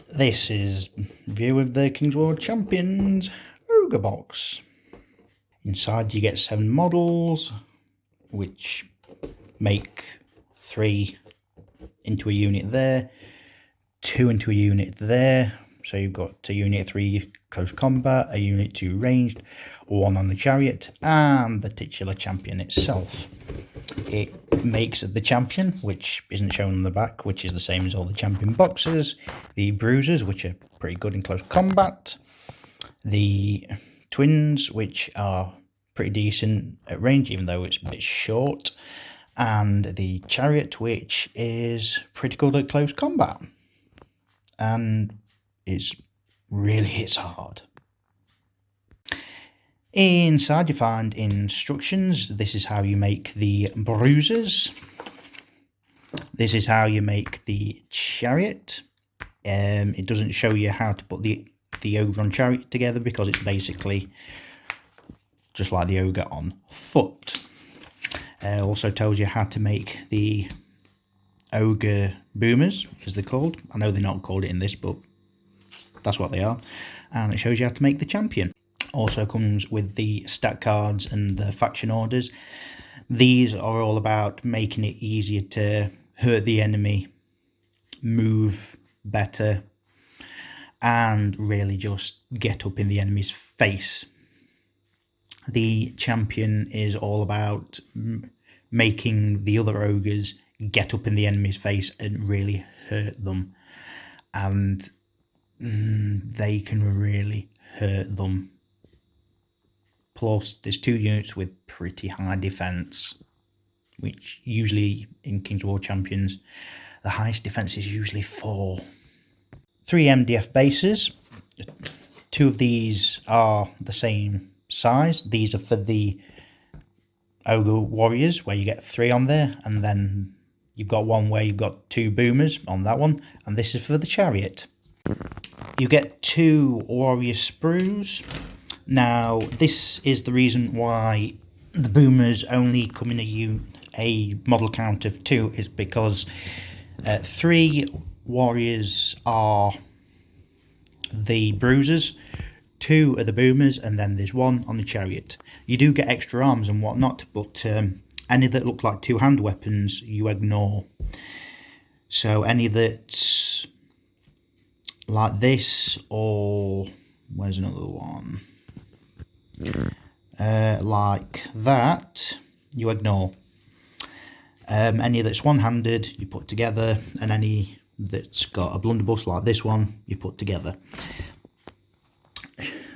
This is view of the King's World Champions Ogre box. Inside you get 7 models, which make 3 into a unit there, 2 into a unit there. So you've got a unit 3 close combat, a unit 2 ranged, 1 on the chariot, and the titular champion itself. It makes the champion, which isn't shown on the back, which is the same as all the champion boxes, the bruisers, which are pretty good in close combat, the twins, which are pretty decent at range, even though it's a bit short, and the chariot, which is pretty good at close combat, and it really hits hard. Inside you find instructions. This is how you make the bruisers. This is how you make the chariot. It doesn't show you how to put the ogre on chariot together because it's basically just like the ogre on foot. Also tells you how to make the ogre boomers, as they're called. I know they're not called it in this, but that's what they are. And it shows you how to make the champion. Also comes with the stat cards and the faction orders. These are all about making it easier to hurt the enemy, move better, and really just get up in the enemy's face. The champion is all about making the other ogres get up in the enemy's face and really hurt them. And they can really hurt them. Plus, there's 2 units with pretty high defense, which usually in King's World Champions, the highest defense is usually 4. 3 MDF bases. 2 of these are the same size. These are for the Ogre Warriors, where you get 3 on there, and then you've got one where you've got 2 boomers on that one, and this is for the chariot. You get 2 warrior sprues. Now, this is the reason why the boomers only come in a model count of 2, is because 3 warriors are the bruisers, 2 are the boomers, and then there's 1 on the chariot. You do get extra arms and whatnot, but any that look like 2-hand weapons you ignore. So any that's like this, or where's another one? Like that, you ignore. Any that's one-handed, you put together, and any that's got a blunderbuss like this one, you put together.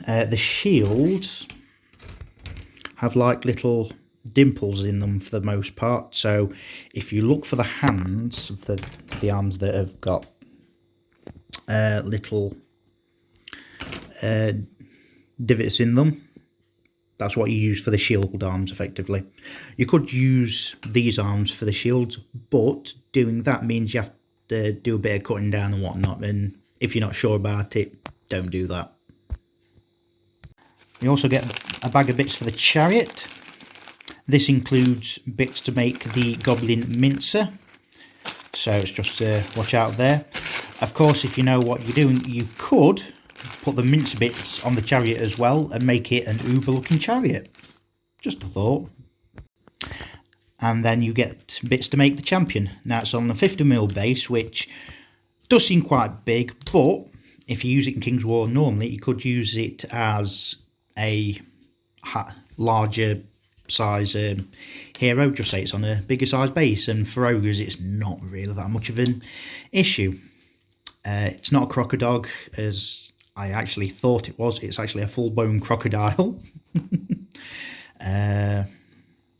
The shields have like little dimples in them for the most part, so if you look for the hands, the arms that have got little divots in them, that's what you use for the shield arms, effectively. You could use these arms for the shields, but doing that means you have to do a bit of cutting down and whatnot, and if you're not sure about it, don't do that. You also get a bag of bits for the chariot. This includes bits to make the goblin mincer, so it's just to watch out there. Of course, if you know what you're doing, you could put the mince bits on the chariot as well and make it an uber looking chariot. Just a thought. And then you get bits to make the champion. Now it's on the 50mm base, which does seem quite big, but if you use it in King's War normally, you could use it as a larger size hero. Just say it's on a bigger size base, and for ogres it's not really that much of an issue. It's not a crocodile as I actually thought it was. It's actually a full-blown crocodile.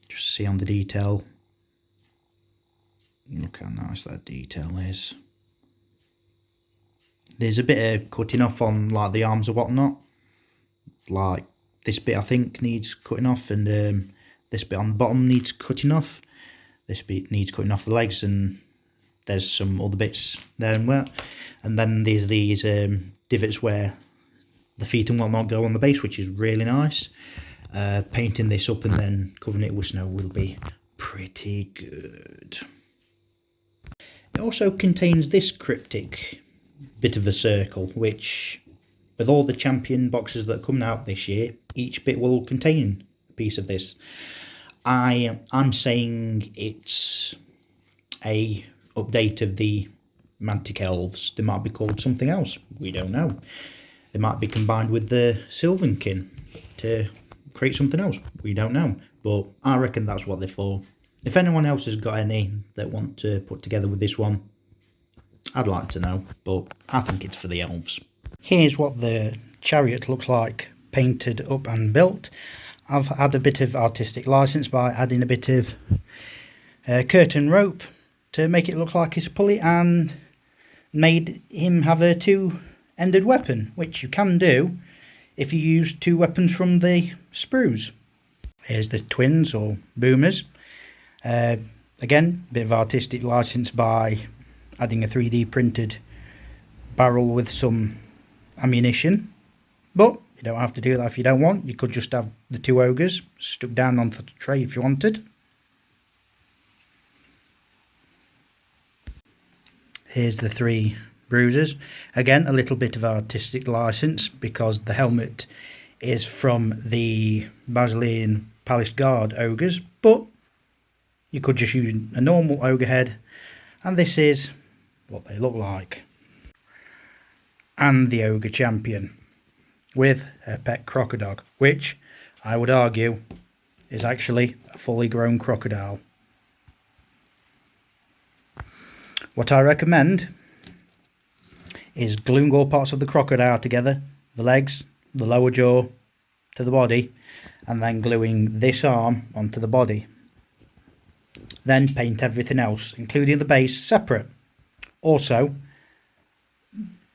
Just see on the detail. Look how nice that detail is. There's a bit of cutting off on like the arms or whatnot. Like this bit I think needs cutting off, and this bit on the bottom needs cutting off. This bit needs cutting off the legs, and there's some other bits there and where. And then there's these divots where the feet and whatnot go on the base, which is really nice. Painting this up and then covering it with snow will be pretty good. It also contains this cryptic bit of a circle, which with all the champion boxes that are coming out this year, each bit will contain a piece of this. I'm saying it's a update of the Mantic Elves. They might be called something else, we don't know. They might be combined with the Sylvankin to create something else, we don't know. But I reckon that's what they're for. If anyone else has got any that want to put together with this one, I'd like to know, but I think it's for the elves. Here's what the chariot looks like, painted up and built. I've had a bit of artistic license by adding a bit of curtain rope to make it look like his pulley, and made him have a two-ended weapon, which you can do if you use two weapons from the sprues. Here's the twins or boomers. Again, a bit of artistic license by adding a 3D printed barrel with some ammunition, but you don't have to do that if you don't want. You could just have the two ogres stuck down onto the tray if you wanted. Here's the three bruisers. Again, a little bit of artistic license because the helmet is from the Basilian Palace Guard ogres, but you could just use a normal ogre head, and this is what they look like. And the ogre champion with a pet crocodile, which I would argue is actually a fully grown crocodile. What I recommend is gluing all parts of the crocodile together, the legs, the lower jaw to the body, and then gluing this arm onto the body. Then paint everything else, including the base, separate. Also,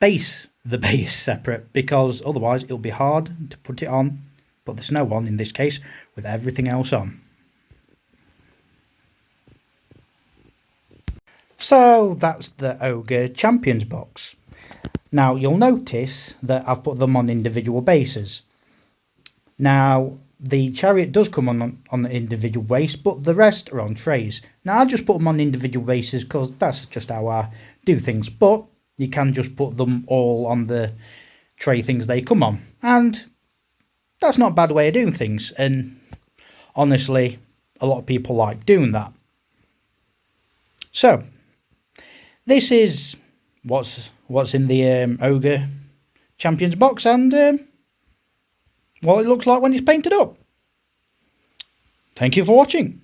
base the base separate, because otherwise it'll be hard to put it on, put the snow on in this case, with everything else on. So that's the Ogre Champions box. Now you'll notice that I've put them on individual bases. Now the chariot does come on the individual base, but the rest are on trays. Now I just put them on individual bases because that's just how I do things, but you can just put them all on the tray things they come on, and that's not a bad way of doing things, and honestly a lot of people like doing that. So this is what's in the Ogre Champions box, and what it looks like when it's painted up. Thank you for watching.